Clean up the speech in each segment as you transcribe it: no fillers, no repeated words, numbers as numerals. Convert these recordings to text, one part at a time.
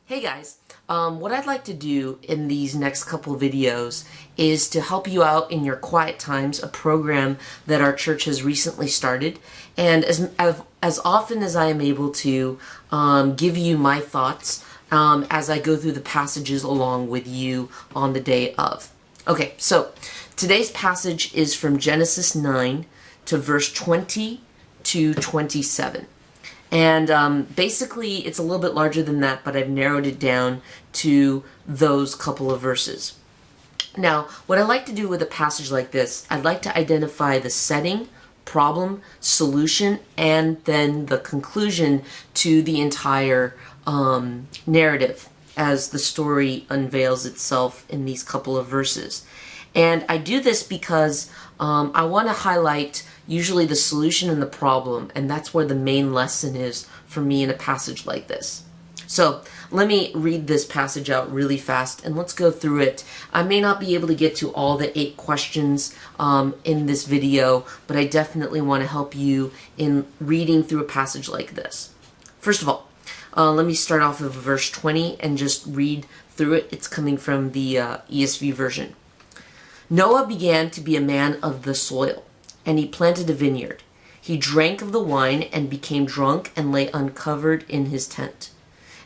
Hey guys, what I'd like to do in these next couple videos is to help you out in your quiet times, a program that our church has recently started, and as often as I am able to give you my thoughts as I go through the passages along with you on the day of. Okay, so today's passage is from Genesis 9 to verse 20 to 27. And basically, it's a little bit larger than that, but I've narrowed it down to those couple of verses. Now, what I like to do with a passage like this, I'd like to identify the setting, problem, solution, and then the conclusion to the entire narrative as the story unveils itself in these couple of verses. And I do this because I want to highlight usually the solution and the problem, and that's where the main lesson is for me in a passage like this. So let me read this passage out really fast and let's go through it. I may not be able to get to all the 8 questions in this video, but I definitely want to help you in reading through a passage like this. First of all, let me start off with verse 20 and just read through it. It's coming from the ESV version. Noah began to be a man of the soil, and he planted a vineyard. He drank of the wine and became drunk and lay uncovered in his tent.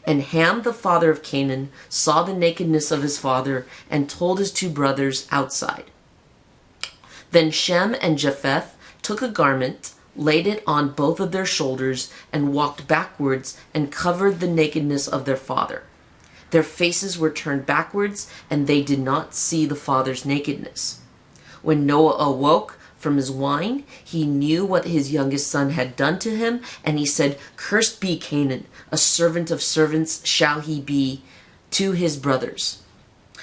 And Ham, the father of Canaan, saw the nakedness of his father and told his 2 brothers outside. Then Shem and Japheth took a garment, laid it on both of their shoulders, and walked backwards and covered the nakedness of their father. Their faces were turned backwards, and they did not see the father's nakedness. When Noah awoke from his wine, he knew what his youngest son had done to him, and he said, "Cursed be Canaan, a servant of servants shall he be to his brothers."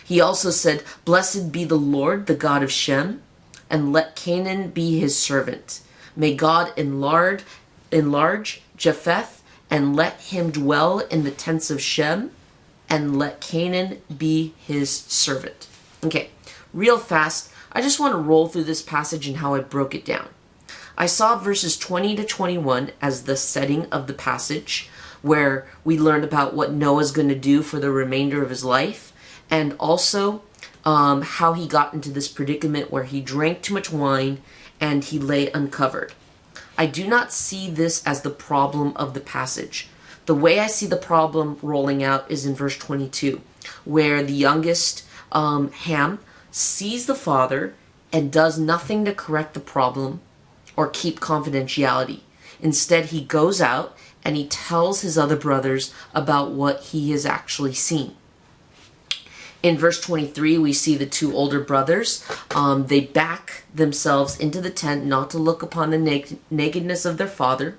He also said, "Blessed be the Lord, the God of Shem, and let Canaan be his servant. May God enlarge Japheth, and let him dwell in the tents of Shem, and let Canaan be his servant." Okay, real fast, I just want to roll through this passage and how I broke it down. I saw verses 20 to 21 as the setting of the passage, where we learned about what Noah's going to do for the remainder of his life, and also how he got into this predicament where he drank too much wine and he lay uncovered. I do not see this as the problem of the passage. The way I see the problem rolling out is in verse 22, where the youngest, Ham, sees the father and does nothing to correct the problem or keep confidentiality. Instead, he goes out and he tells his other brothers about what he has actually seen. In verse 23, we see the 2 older brothers. They back themselves into the tent not to look upon the nakedness of their father,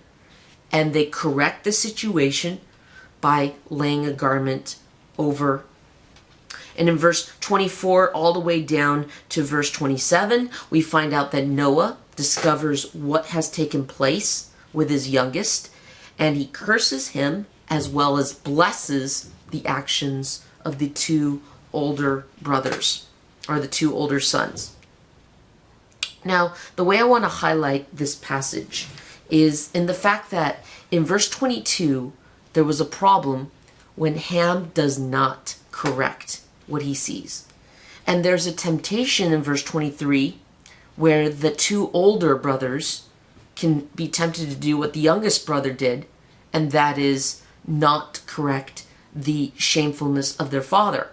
and they correct the situation by laying a garment over. And in verse 24 all the way down to verse 27, we find out that Noah discovers what has taken place with his youngest, and he curses him as well as blesses the actions of the 2 older brothers, or the 2 older sons. Now, the way I want to highlight this passage is in the fact that in verse 22, there was a problem when Ham does not correct what he sees. And there's a temptation in verse 23 where the 2 older brothers can be tempted to do what the youngest brother did, and that is not correct the shamefulness of their father.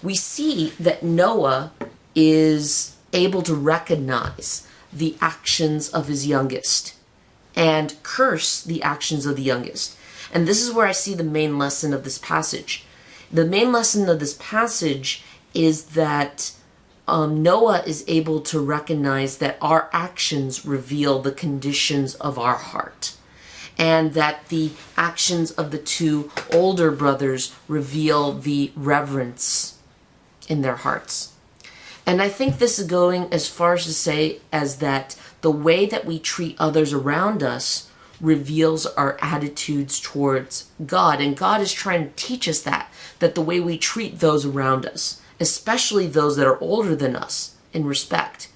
We see that Noah is able to recognize the actions of his youngest and curse the actions of the youngest. And this is where I see the main lesson of this passage. The main lesson of this passage is that Noah is able to recognize that our actions reveal the conditions of our heart, and that the actions of the 2 older brothers reveal the reverence in their hearts. And I think this is going as far as to say as that the way that we treat others around us reveals our attitudes towards God. And God is trying to teach us that the way we treat those around us, especially those that are older than us in respect,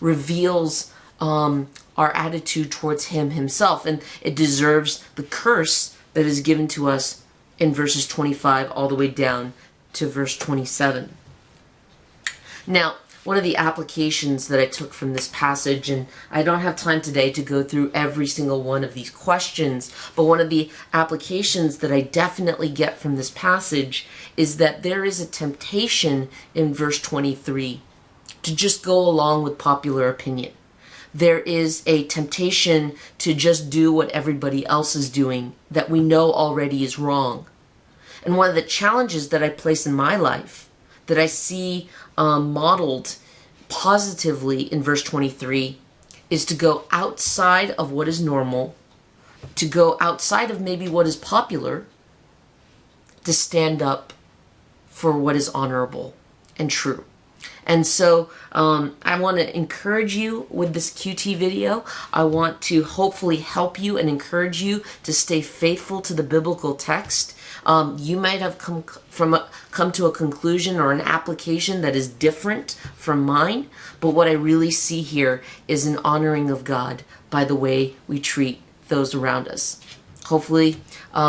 reveals our attitude towards him himself. And it deserves the curse that is given to us in verses 25 all the way down to verse 27. Now, one of the applications that I took from this passage, and I don't have time today to go through every single one of these questions, but one of the applications that I definitely get from this passage is that there is a temptation in verse 23 to just go along with popular opinion. There is a temptation to just do what everybody else is doing that we know already is wrong. And one of the challenges that I place in my life, that I see modeled positively in verse 23, is to go outside of what is normal, to go outside of maybe what is popular, to stand up for what is honorable and true. And so I want to encourage you with this QT video. I want to hopefully help you and encourage you to stay faithful to the biblical text. You might have come to a conclusion or an application that is different from mine, but what I really see here is an honoring of God by the way we treat those around us. Hopefully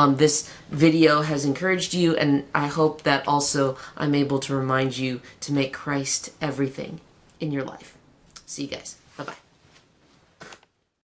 this video has encouraged you, and I hope that also I'm able to remind you to make Christ everything in your life. See you guys. Bye-bye.